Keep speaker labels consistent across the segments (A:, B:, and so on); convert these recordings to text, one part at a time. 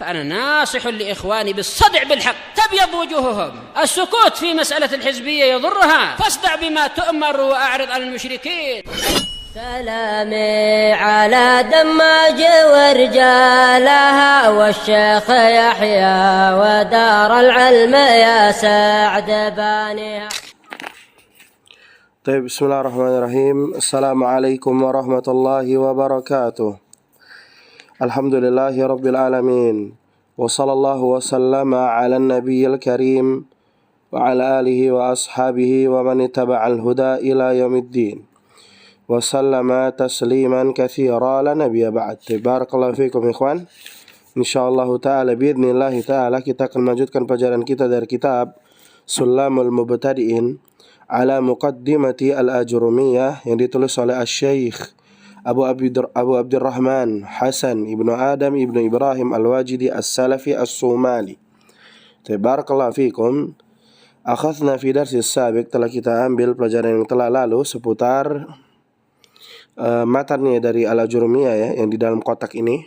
A: فأنا ناصح لإخواني بالصدع بالحق تبيض وجوههم. السكوت في مسألة الحزبية يضرها، فاصدع بما تؤمر وأعرض عن المشركين.
B: سلامي على دماج ورجالها والشيخ يحيى ودار العلم يا سعد بانيها.
C: طيب، بسم الله الرحمن الرحيم. السلام عليكم ورحمة الله وبركاته. الحمد لله رب العالمين، وصلى الله وسلم على النبي الكريم وعلى آله وأصحابه ومن اتبع الهدى إلى يوم الدين وسلم تسليما كثيرا لا نبي بعد. Barakallahu fikum ikhwan. Insyaallah taala biidznillah taala kita akan melanjutkan pelajaran kita dari kitab Sulamul Mubtadi'in ala Muqaddimati Al-Ajrumiyah yang ditulis oleh Asy-Syaikh Abu Abdurrahman Hasan Ibnu Adam Ibnu Ibrahim Al-Wajidi As-Salafi As-Sumali. Barakallahu fikum. Akhadna fi darsi sabiq, telah kita ambil pelajaran yang telah lalu seputar matannya dari Al-Ajrumiyah ya, yang di dalam kotak ini,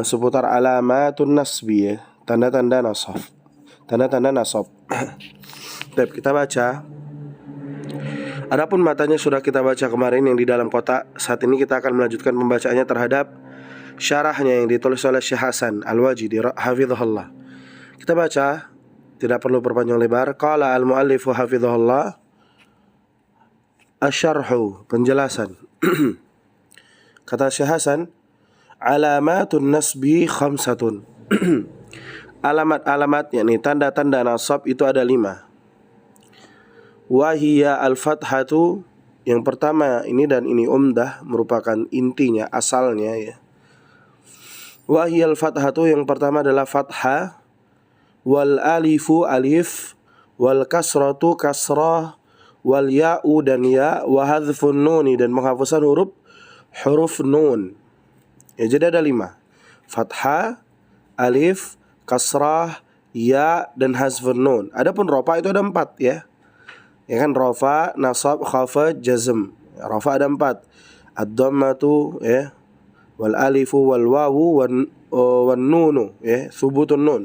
C: seputar alamatun nasbi ya, tanda-tanda nasab. Tanda-tanda nasab. Baik, kita baca. Adapun matanya sudah kita baca kemarin yang di dalam kotak. Saat ini kita akan melanjutkan pembacaannya terhadap syarahnya yang ditulis oleh Syekh Hasan Al-Wajidi hafizahullah. Kita baca, tidak perlu perpanjang lebar. Qala al-muallifu hafizahullah, asyarhu, penjelasan. Kata Syekh Hasan, alamatun nasbi khamsatun. Alamat-alamat, yakni tanda-tanda nasab itu ada 5. Wahiyya al-fathatu, yang pertama ini, dan ini umdah, merupakan intinya, asalnya ya. Wahiyya al-fathatu, yang pertama adalah fathah, wal alifu alif, wal kasratu kasrah, wal ya'u dan ya, wa hadfun nuni, dan penghapusan huruf nun. Ya, jadi ada 5. Fathah, alif, kasrah, ya, dan hazfun nun. Adapun rofa itu ada 4 ya. Ya kan, rofa, nasab, khafad, jazm. Rofa ada 4. Ad-dhammatu ya, wal alifu wal wawu wan nunu ya, thubutun nun.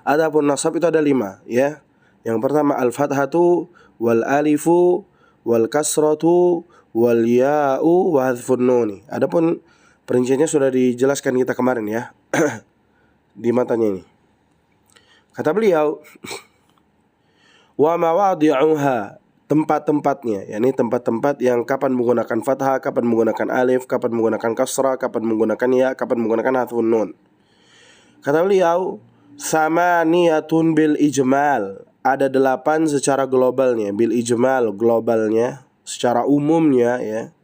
C: Adapun nasab itu ada 5 ya. Yang pertama al-fathatu wal alifu wal kasratu wal ya'u wa hadfun nuni. Adapun perinciannya sudah dijelaskan kita kemarin ya. Di matanya ini. Kata beliau, wa mawadi'uha, tempat-tempatnya, yakni tempat-tempat yang kapan menggunakan fathah, kapan menggunakan alif, kapan menggunakan kasrah, kapan menggunakan ya, kapan menggunakan hadfun nun. Kata beliau, samaniyatun bil ijmal, ada 8 secara globalnya, bil ijmal, globalnya, secara umumnya ya.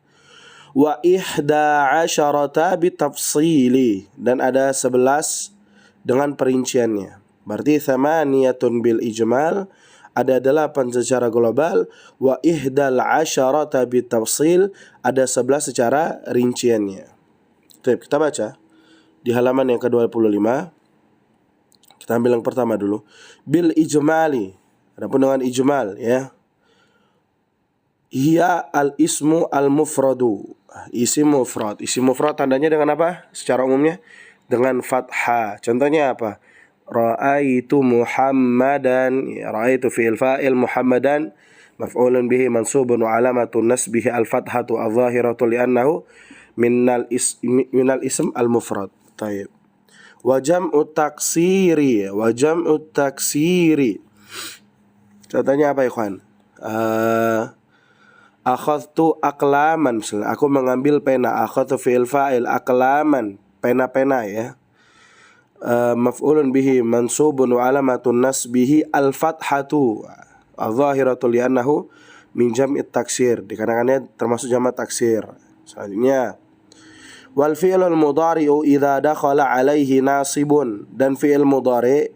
C: Wa ihda asyarata bitafsili, dan ada 11 dengan perinciannya. Berarti samaniyatun bil ijmal, ada 8 secara global, wa ihdal asyarata bitafsil, ada 11 secara rinciannya. Kita baca di halaman yang ke-25. Kita ambil yang pertama dulu. Bil ijmali, adapun dengan ijmal ya. Hiya al-ismu al-mufradu, isim mufrad. Isim mufrad tandanya dengan apa? Secara umumnya dengan fathah. Contohnya apa? Ra'aitu Muhammadan, ra'aitu fi'il fa'il, Muhammadan maf'ulun bihi mansubun wa alamatun nasbihi al-fathatu adh-dhahiratu li'annahu minal ism al-mufrad. Taib. Wa jam'u taksiri, wa jam'u taksiri. Contohnya apa ikhwan? Akhadtu aqlaman, misalnya aku mengambil pena. Akhadtu fi'il fa'il, aqlaman, pena-pena ya. Maf'ulun bihi mansubun wa alamatun nasbihi al-fathatu adh-dhahiratu li'annahu min jam'it taksir, dikarenakannya termasuk jamak taksir. Selanjutnya, wal fi'lul mudhari'u idza dakhala 'alaihi nasibun, dan fi'il mudhari'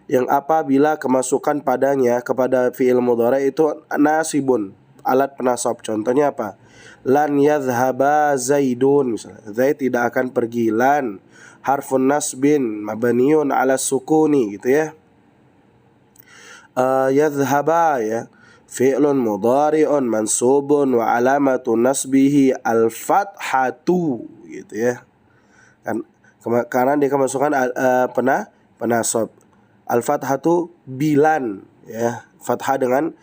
C: yang apabila kemasukan padanya kepada fi'il mudhari' itu nasibun, alat penasab. Contohnya apa? Lan yadhhaba zaidun, misalnya Zaid tidak akan pergi. Lan harfun nasbin mabniun ala sukuni, gitu ya. Yadhhaba ya, fi'lun mudhari'un mansubun wa alamatu nasbihi al-fathatu, gitu ya. Kan karena dia kemasukan penasab. Al-fathatu bilan, ya, fathah dengan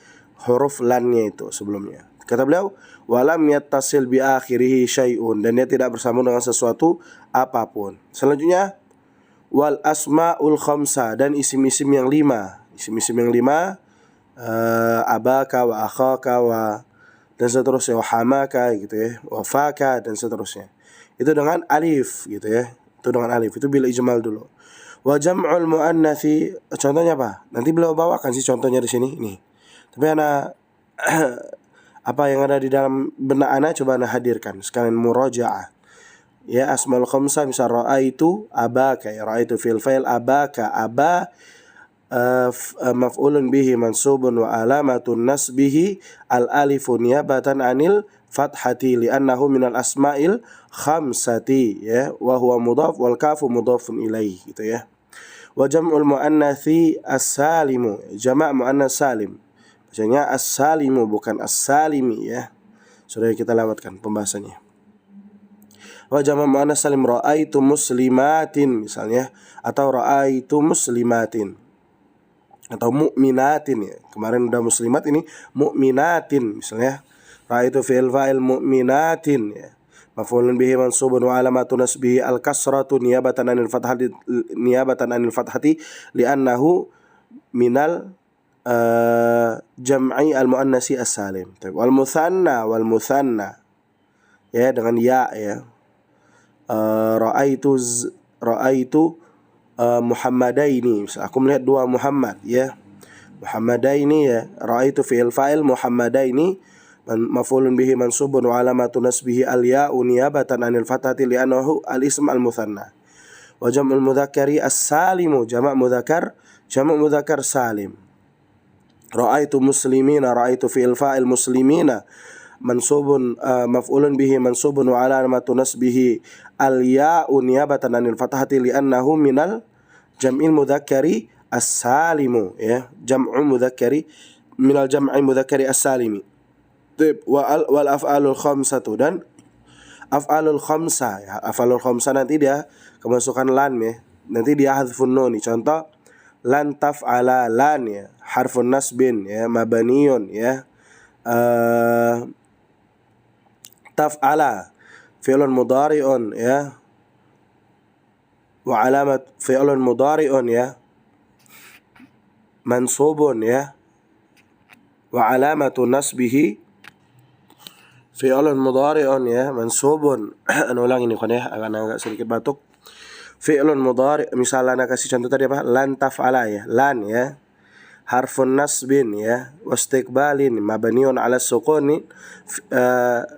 C: huruf lannya itu sebelumnya. Kata beliau, walam yattasil bi akhirih syai'un, dan dia tidak bersambung dengan sesuatu apapun. Selanjutnya, wal asmaul khamsa, dan isim-isim yang 5. Isim-isim yang 5, abaka wa akhaka wa, dan seterusnya, wa hamaka gitu ya, wa faka, dan seterusnya. Itu dengan alif gitu ya. Itu dengan alif. Itu bil ijmal dulu. Wa jam'ul muannatsi, contohnya apa? Nanti beliau bawakan sih contohnya di sini nih. Tapi ana apa yang ada di dalam benak ana coba ana hadirkan sekalian murajaah. Ya, asmaul khamsa misal ra'aitu abaka, ya, ra'aitu fil fa'il abaka, aba maf'ulun bihi mansubun wa alamatun nasbihi al alifu niyabatan anil fathati li'annahu minal asma'il khamsati, ya, wa huwa mudhaf wal kafu mudhafun ilaih gitu ya. Wa jam'ul muannatsi as-salimu, jama' muannas salim. Bacanya as-salimu bukan as-salimi, ya. Sudah kita lewatkan pembahasannya. Wa jama' muannas salim ra'aitu muslimatin misalnya, atau ra'aitu muslimatin atau mu'minatin, ya. Kemarin udah muslimat, ini mu'minatin misalnya. Ra'aitu fi'il fa'il mu'minatin, ya. Maf'ulun bihi mansubun wa alamatu nasbihi al-kasratu niyabatan anil fathati li'annahu minal jam'i al-muannasi as-salim. Wal muthanna, ya, dengan ya, ya. Ra'aitu Muhammadaini, aku melihat 2 Muhammad, ya. Muhammadaini, ya. Ra'aitu fi'il fa'il Muhammadaini maf'ulun bihi mansubun wa alamatu nasbihi al-ya'u niyabatan 'anil fathati li'annahu al-ism al-mutsanna. Wa jam'ul mudzakkari as-salimu, jamak mudzakkar salim. Ra'aitu muslimina, ra'aitu fi'il fa'il muslimina mansubun maf'ulun bihi mansubun wa alamatu nasbihi al-ya'u niyabatan 'anil fathati li'annahu minal jam'il mudzakkari as-salimu, ya, jam'u mudzakkari minal jam'i mudzakkari as-salimi. Wal af'alul khamsatu, dan af'alul khamsa, ya. Af'alul khamsa nanti dia kemasukan lan, ya. Nanti dia hadfun nun. Contoh lan taf'ala, lan, ya, harfun nasbin, ya, mabaniyun, ya. Taf'ala fi'lun mudhari'un, ya, wa alamat fi'lun mudhari'un, ya, mansubun, ya, wa alamatu nasbihi fi'lun mudhari'un, ya, mansubun. Ulang ini kan, ya, agak sedikit batuk. Fi'lun mudhari', misalnya kasih contoh tadi apa? Lan taf'ala, ya, lan, ya, harfun nasbin, ya, wastiqbalin mabniun 'ala sukuni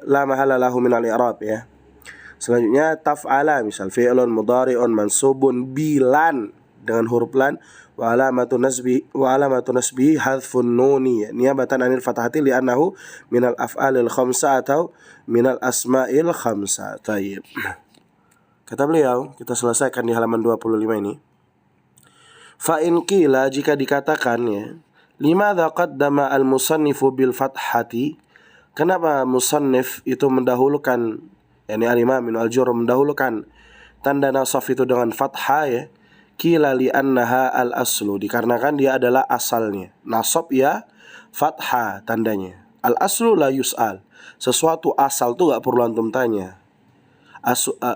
C: la mahala lahu min al-i'rab, ya. Selanjutnya taf'ala, misal fi'lun mudhari'un mansubun bilan, dengan huruf lan, wa alamatu nasbi hadfun nuni, ya, niyabatan anil fathati li'annahu minal af'alil khamsa atau minal asma'il khamsa. Tayyib. Kata beliau, kita selesaikan di halaman 25 ini. Fa in qila, jika dikatakan, ya, limadza qaddama al-musannifu bil fathati, kenapa musannif itu mendahulukan, yakni al-imam Ibnu al-Jurr mendahulukan tanda nasab itu dengan fathah, ya. Qila li annaha al-aslu, dikarenakan dia adalah asalnya. Nasab, ya, fathah tandanya. Al-aslu la yus'al, sesuatu asal tuh gak perlu antum tanya.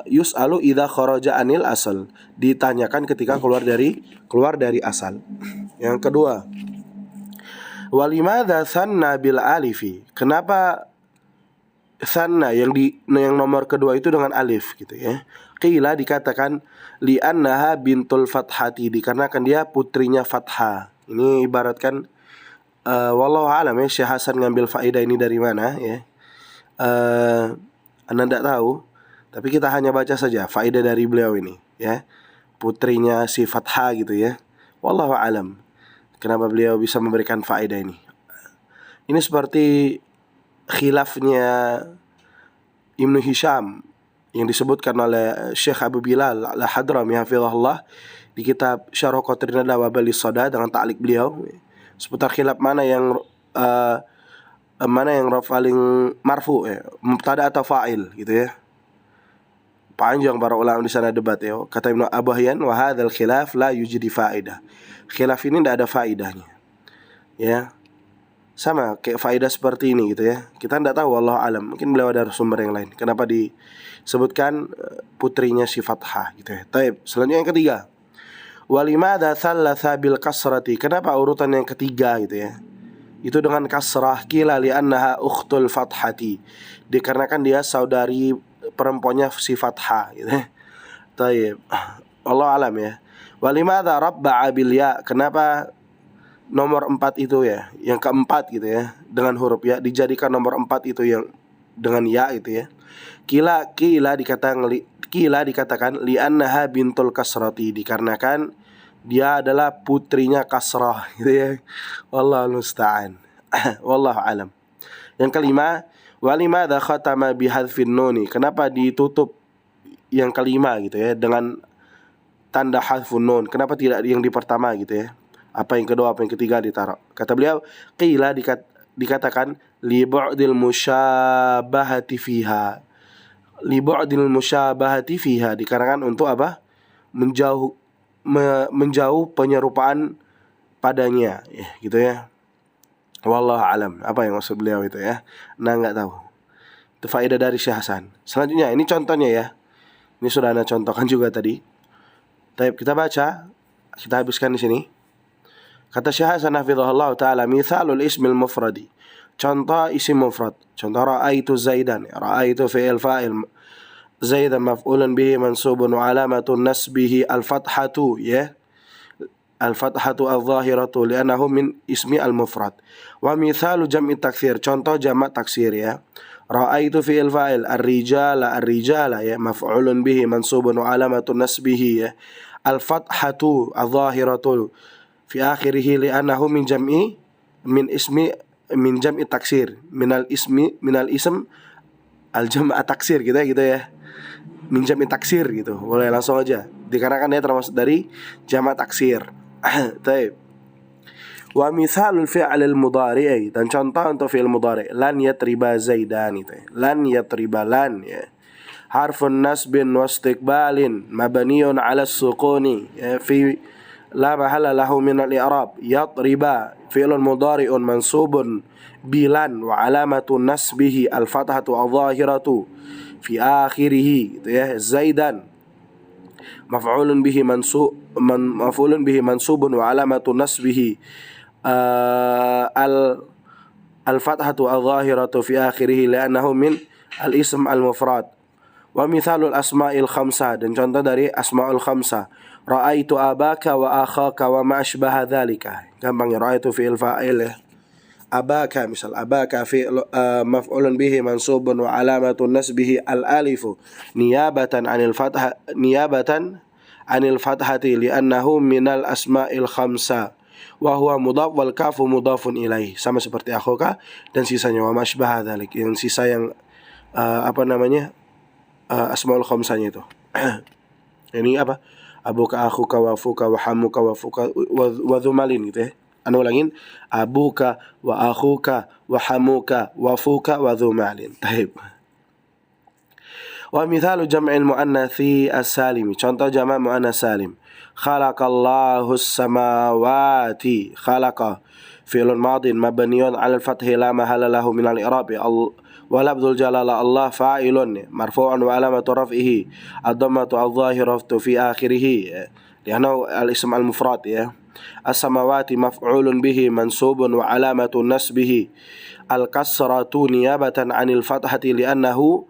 C: Yus'alu idza kharaja anil asal, ditanyakan ketika keluar dari asal. Yang kedua, walimadza tsanna bil alifi, kenapa tsanna yang nomor kedua itu dengan alif gitu, ya. Qila, dikatakan li annaha bintul fathati, dikarenakan dia putrinya fathah. Ini ibaratkan wallahu alam, ya, Syekh Hasan ngambil faedah ini dari mana, ya. Anda tidak tahu, tapi kita hanya baca saja faedah dari beliau ini, ya. Putrinya si fathah gitu, ya. Wallahu alam kenapa beliau bisa memberikan faedah ini. Ini seperti khilafnya Ibnu Hisham yang disebutkan oleh Syekh Abu Bilal al-Hadrami hafizahullah di kitab Syarh Qatrin Nada wa Balis Sada dengan ta'liq beliau, seputar khilaf mana yang paling marfu, ya, mubtada atau fa'il gitu, ya. Panjang para ulama di sana debat ya. Kata Ibnu Abahyan, wa hadzal khilaf la yujdi faidah. Khilaf ini tidak ada faidahnya. Ya. Sama kayak faedah seperti ini gitu ya. Kita tidak tahu, wallahu alam. Mungkin beliau ada sumber yang lain. Kenapa disebutkan putrinya si Fathah gitu ya. Taib. Selanjutnya yang ketiga. Walimada thalatha bil kasrati. Kenapa urutan yang ketiga gitu ya? Itu dengan kasrah. Qila li'annaha ukhtul fathati. Dikarenakan dia saudari perempuannya si Fathah gitu ya. Taib. Allah alam ya. Walimada rabba'a bil ya. Kenapa nomor 4 itu ya, yang keempat gitu ya, dengan huruf ya, dijadikan nomor 4 itu yang dengan ya itu ya. Kila dikatakan li'annaha bintul kasrati, dikarenakan dia adalah putrinya kasrah gitu ya. Wallahu musta'an. Wallahu alam. Yang kelima, walimada khatama bihadfin nuni. Kenapa ditutup yang kelima gitu ya dengan tanda hadfun nun? Kenapa tidak yang di pertama gitu ya? Apa yang kedua, apa yang ketiga ditaruh? Kata beliau, qila dikatakan li bu'dil musyabahati fiha. Li bu'dil musyabahati fiha, dikarenakan untuk apa? Menjauh penyerupaan padanya ya, gitu ya. Wallahu alam. Apa yang maksud beliau itu ya? Nah, enggak tahu. Itu faedah dari Syekh Hasan. Selanjutnya ini contohnya ya. Ini sudah Anda contohkan juga tadi. Baik, kita baca. Kita habiskan di sini. Kata Syekh Hasan hafizahullah ta'ala, mithalul ismil mufradi. Contoh isim mufrad. Contoh ra'aitu zaidan. Ra'aitu fi'il fa'il. Zaidan maf'ulun bihi mansubun wa alamatun nasbihi al-fathatu ya. Al-fathatu al-zahiratu li'annahu min ismi al-mufrad. Wa mithalu jam'i takthir. Contoh jamak taksir ya. Ra'aitu fi'il fa'il ar-rijala ya, maf'ulun bihi mansubun wa alamatun nasbihi ya. Al-fathatu al-zahiratu fi akhirih li'annahu min jam'i taksir, minal ism al-jam' taksir gitu ya. Min jam'i taksir gitu. Boleh langsung aja. Dikarenakan dia termasuk dari jamak taksir. Baik. Wa mithalul fi'l al-mudhari', dan contoh untuk fi'il mudhari', lan yatriba zaidan itu. Lan yatriba lan ya. Harfun nasbin wa istiqbalin mabniun 'ala as-sukuni fi la mahalla lahu min al-i'rab. Yatriba fi'lun mudhari'un mansubun bilan wa alamatu nasbihi al-fathatu adh-dhahiratu fi akhirih gitu ya. Zaidan maf'ulun bihi mansubun wa alamatu nasbihi al-fathatu adh-dhahiratu fi akhirih li'annahu min al-ism al-mufrad. Wa mithalul asma'il khamsah, dan contoh dari asma'ul khamsah. Ra'aitu abaka wa akhaka wa ma ashbaha dzalika. Gampang ya, ra'aitu fi'il fa'il ya. Abaka misal, abaka fi'il maf'ulun bihi mansubun wa alamatun nasbihi al-alifu niyabatan 'anil fathati li'annahu minal asma'il khamsah wa huwa mudhaf wal kafu mudhafun ilaih. Sama seperti akhuka dan sisanya wa ma ashbaha dzalik, yang sisa yang asmaul khamsanya itu. Ini apa? Abuka, akhuka, wafuka, wahamuka, wafuka, wadhumalin gitu ya. Anu ulangin, abuka, wa akhuka, wahamuka, wafuka, wadhumalin. Taib. Wa mithalu jam'il mu'annathi as-salimi. Contoh jamak mu'annas salim. Khalaqallahu as-samawati. Khalaqa fi'lun madin mabniun 'ala al-fathi la mahalla lahu min al-i'rab. Walabdul jalala Allah fa'ilun marfu'un wa alamatu raf'ihi ad-dhammatu adh-dhahiratu fi akhirih li'annahu al-ism al-mufrad ya. As-samawati maf'ulun bihi mansubun wa alamatu nasbihi al-kasratu niyabatan 'anil fathati li'annahu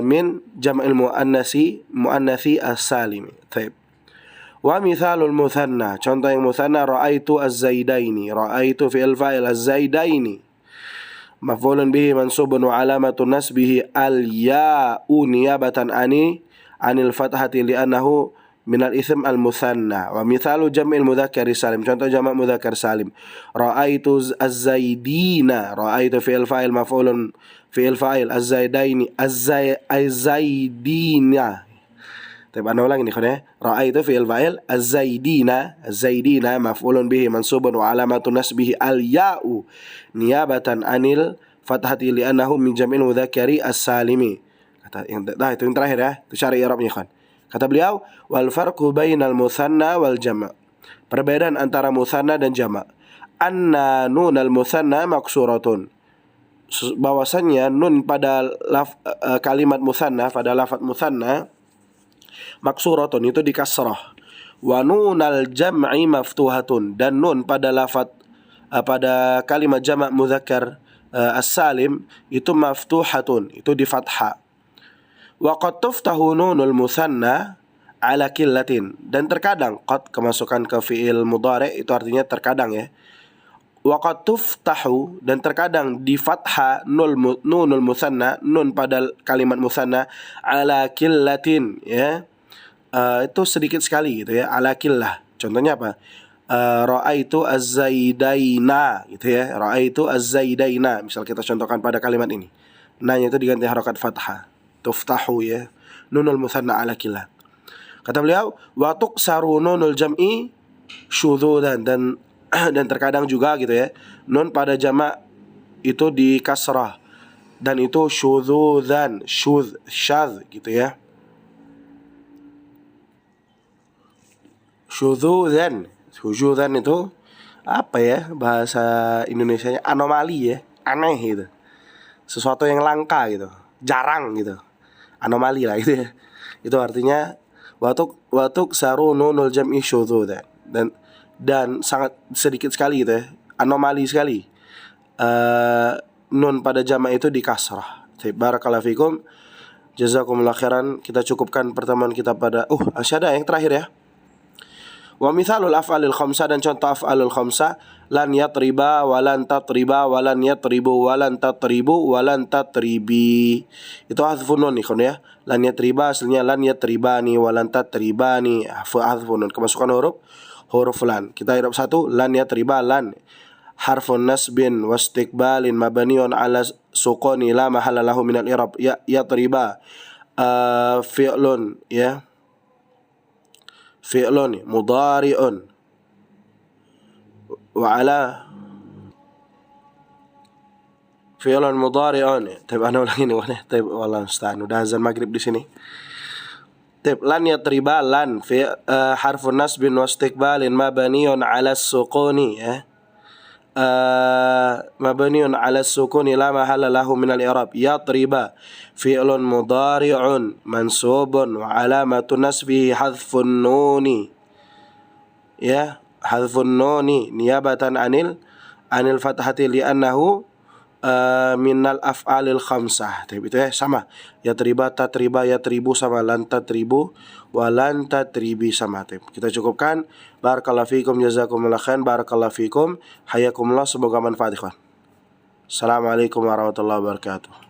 C: min jam'il muannathi as-salim. Baik. Wa mithalul muthanna. Contoh yang muthanna, ra'aitu az-zaidaini. Ra'aitu fi'il fa'il az-zaidaini maf'ulun bihi mansubun wa alamatu nasbihi al-ya'u niyabatan 'anil fathati li'annahu minal ism al-muthanna. Wa mithalu jam'il mudzakkari salim. Contoh jamak mudzakkar salim. Ra'aitu az-zaidina. Ra'aitu fi'il fa'il maf'ulun fi'il fa'il az-zaidaini az-zaidina. Tapi ana ulang ini kan ya. Ra'aitu fi'il fa'il az-zaidina maf'ulun bihi mansubun wa alamatu nasbihi al-ya'u niyabatan 'anil fathati li'annahu min jam'il mudzakkari as-salimi. Kata itu yang terakhir ya, itu syar'i i'rabnya kan. Kata beliau, wal farqu bainal mutsanna wal jama'. Perbedaan antara mutsanna dan jama'. Anna nunal mutsanna maksuratun. Bahwasannya nun pada kalimat mutsanna, pada lafaz mutsanna maksuratun itu di kasrah. Wa nunal jam'i maftuhatun, dan nun pada lafaz pada kalimat jama' mudzakkar as-salim itu maftuhatun, itu di fathah. Wa qad tuftahu nunul mutsanna ala killatin, dan terkadang qad kemasukan ke fiil mudhari' itu artinya terkadang ya. Wa qad tuftahu, dan terkadang di fathah nunul mutsanna, nun pada kalimat mutsanna ala killatin ya. Itu sedikit sekali gitu ya, ala killah. Contohnya apa? Ra'aitu az-zaidaina gitu ya. Ra'aitu az-zaidaina. Misal kita contohkan pada kalimat ini. Nanya itu diganti harokat fathah. Tuftahu ya. Nunul mutsanna ala killah. Kata beliau, wa tuqsaru nunul jam'i syudzudan, dan terkadang juga gitu ya, nun pada jama' itu di kasrah, dan itu syudzudan, syadz gitu ya. Syudzudan itu apa ya bahasa Indonesianya, anomali ya, aneh gitu, sesuatu yang langka gitu, jarang gitu, anomali lah gitu ya. Itu artinya watuk saru nunul jam'i syudzudan, dan sangat sedikit sekali gitu ya, anomali sekali nun pada jama' itu di kasrah. Barakallahu fikum, jazakumullah khairan. Kita cukupkan pertemuan kita pada masih ada yang terakhir ya. Wa mithalul af'alil khamsah, dan contoh af'alul khamsah, lan yatriba walan tatriba walan yatribu walan tatribu walan tatribi. Itu hadfun nun ikhwan ya. Lan yatriba aslinya lan yatribani walan tatribani, hadfun nun kemasukan huruf lan. Kita i'rab satu, lan yatriba, lan harfun nasbin wastiqbalin mabniun ala sukuni la mahalla lahu minal i'rab. Yatriba fi'lun ya, fi'lun mudhari'un wa ala fi'lun mudhari'un. Tapi ana ulangi nih wah. Tapi wallah musta'an, udah azan maghrib di sini. Tip lan yatriba, lan fi harfun nasbin wastiqbalin mabniun ala sukuni ya. Mabniun ala sukuni la mahalla lahu min al-i'rab. Yatriba fi'lun mudhari'un mansubun wa alamatun nasbihi hadfun nuni ya, hadfun nuni niyabatan anil fathati li'annahu minal af'alil khamsah. Itu ya sama. Yatriba, tatriba, yatribu sama, lan tatribu wa lan tatribi sama. Kita cukupkan. Barakallahu fikum, jazakumullah khairan, barakallahu fikum, hayakumullah, semoga manfaat ikhwan. Assalamualaikum warahmatullahi wabarakatuh.